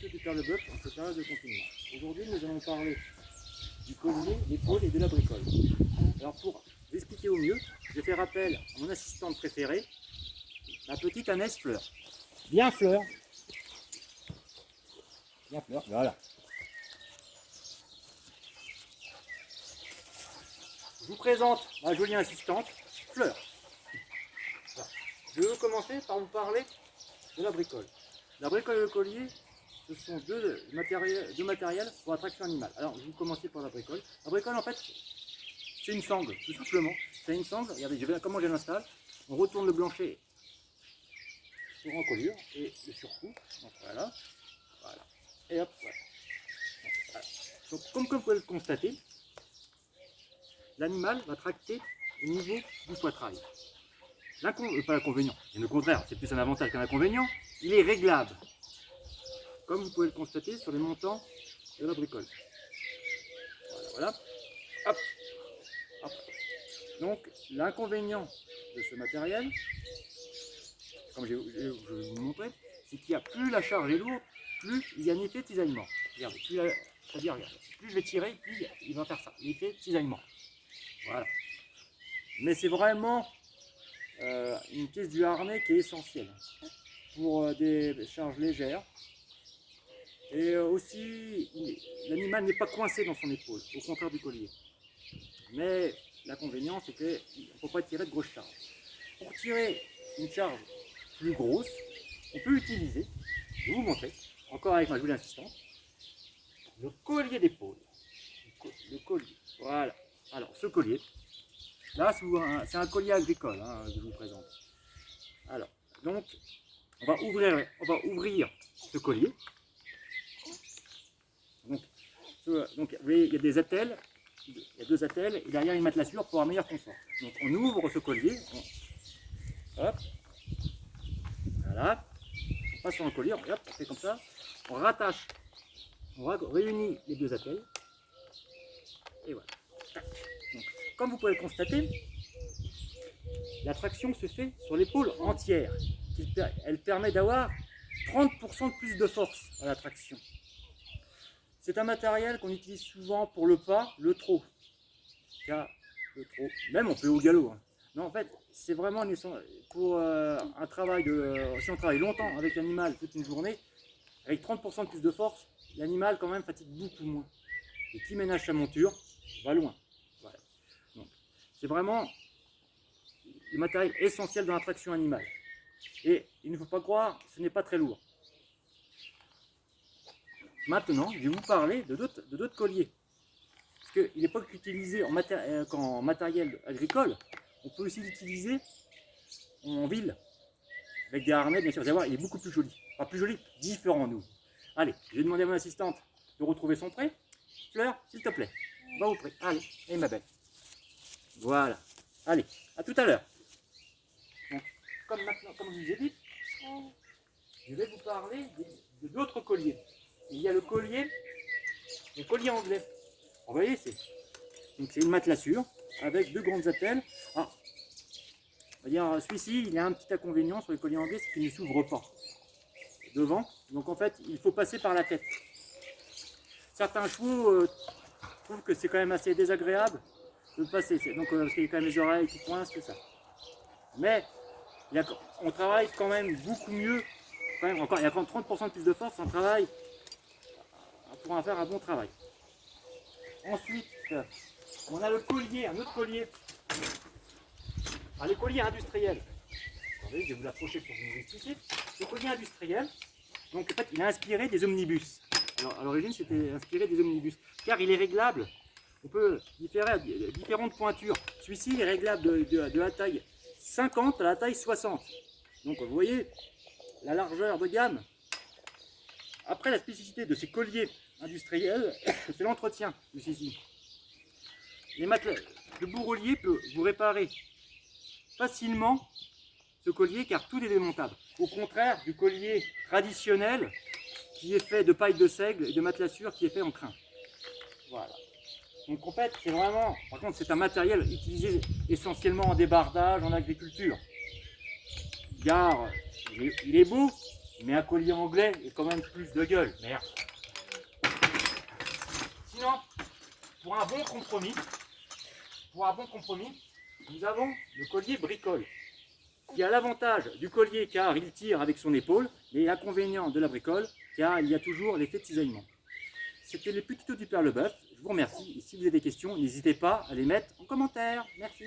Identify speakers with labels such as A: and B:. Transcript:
A: expliqué tout à l'heure le bœuf en cette période de confinement. Aujourd'hui, nous allons parler du collier, des pôles et de la bricole. Alors pour vous expliquer au mieux, je vais faire appel à mon assistante préférée, ma petite Annès Fleur. Bien Fleur. Bien Fleur, voilà. Je vous présente ma jolie assistante, Fleur. Voilà. Je vais commencer par vous parler de la bricole. La bricole et le collier, ce sont deux matériels pour la traction animale. Alors, je vais commencer par la bricole. La bricole, en fait, c'est une sangle, tout simplement. C'est une sangle, regardez comment je l'installe. On retourne le blanchet sur encolure et le surcoupe. Donc voilà, voilà. Et hop, voilà. Donc, comme vous pouvez le constater, l'animal va tracter au niveau du poitrail. Pas l'inconvénient, et le contraire, c'est plus un avantage qu'un inconvénient, il est réglable. Comme vous pouvez le constater sur les montants de la bricole. Voilà, voilà. Hop, hop. Donc, l'inconvénient de ce matériel, comme je vais vous montrer, c'est qu'il y a plus la charge est lourde, plus il y a un effet de cisaillement. Regardez, plus je vais tirer, plus il va faire ça, l'effet de cisaillement. Voilà. Mais c'est vraiment une pièce du harnais qui est essentielle pour des charges légères. Et aussi, l'animal n'est pas coincé dans son épaule, au contraire du collier. Mais l'inconvénient, c'est qu'on ne peut pas tirer de grosses charges. Pour tirer une charge plus grosse, on peut utiliser, je vais vous montrer, encore avec ma jolie assistante, le collier d'épaule. Le collier, voilà. Alors, ce collier, là, c'est un collier agricole que je vous présente. Alors, donc, on va ouvrir ce collier. Donc, vous voyez, il y a des attelles, il y a deux attelles, et derrière une matelassure pour un meilleur confort. Donc, on ouvre ce collier, hop, voilà, on passe sur le collier, hop, on fait comme ça, on rattache, on réunit les deux attelles, et voilà. Donc, comme vous pouvez le constater, la traction se fait sur l'épaule entière. Elle permet d'avoir 30% de plus de force à la traction. C'est un matériel qu'on utilise souvent pour le pas, le trot. Car le trot, même on peut au galop. Non, en fait, c'est vraiment pour un travail si on travaille longtemps avec l'animal toute une journée, avec 30% de plus de force, l'animal quand même fatigue beaucoup moins. Et qui ménage sa monture va loin. Voilà. C'est vraiment le matériel essentiel dans la traction animale. Et il ne faut pas croire, ce n'est pas très lourd. Maintenant, je vais vous parler de d'autres colliers. Parce qu'il n'est pas qu'utilisé en matériel agricole, on peut aussi l'utiliser en ville, avec des harnais, bien sûr. Vous allez voir, il est beaucoup plus joli. Enfin, plus joli, différent, nous. Allez, je vais demander à mon assistante de retrouver son prêt. Fleur, s'il te plaît, va au prêt. Allez, et ma belle. Voilà. Allez, à tout à l'heure. Comme je vous ai dit, je vais vous parler d'autres colliers. Il y a le collier anglais. Vous voyez, c'est une matelassure avec deux grandes attelles. Ah, on va dire, celui-ci, il a un petit inconvénient sur les colliers anglais, c'est qu'il ne s'ouvre pas devant. Donc en fait, il faut passer par la tête. Certains chevaux trouvent que c'est quand même assez désagréable de passer. Donc parce qu'il y a quand même les oreilles qui coincent, tout ça. Mais on travaille quand même beaucoup mieux. Quand même, il y a quand même 30% de plus de force, on travaille pour en faire un bon travail. Ensuite, on a le collier, un autre collier. Alors, les colliers industriels. Attendez, je vais vous l'approcher pour vous expliquer. Le collier industriel, donc en fait, il est inspiré des omnibus. Alors, à l'origine, c'était inspiré des omnibus, car il est réglable. On peut différentes pointures. Celui-ci est réglable de la taille 50 à la taille 60. Donc, vous voyez, la largeur de gamme. Après, la spécificité de ces colliers industriels, c'est l'entretien de ceci. Le bourrelier peut vous réparer facilement ce collier car tout est démontable. Au contraire du collier traditionnel qui est fait de paille de seigle et de matelassure qui est fait en crin. Voilà. Donc en fait, c'est vraiment, par contre, c'est un matériel utilisé essentiellement en débardage, en agriculture. Car il est beau, Mais un collier anglais est quand même plus de gueule. Merde. Sinon, pour un bon compromis, nous avons le collier bricole, qui a l'avantage du collier car il tire avec son épaule, et l'inconvénient de la bricole car il y a toujours l'effet de cisaillement. C'était les petits tutos du Père Leboeuf. Je vous remercie et si vous avez des questions, n'hésitez pas à les mettre en commentaire. Merci.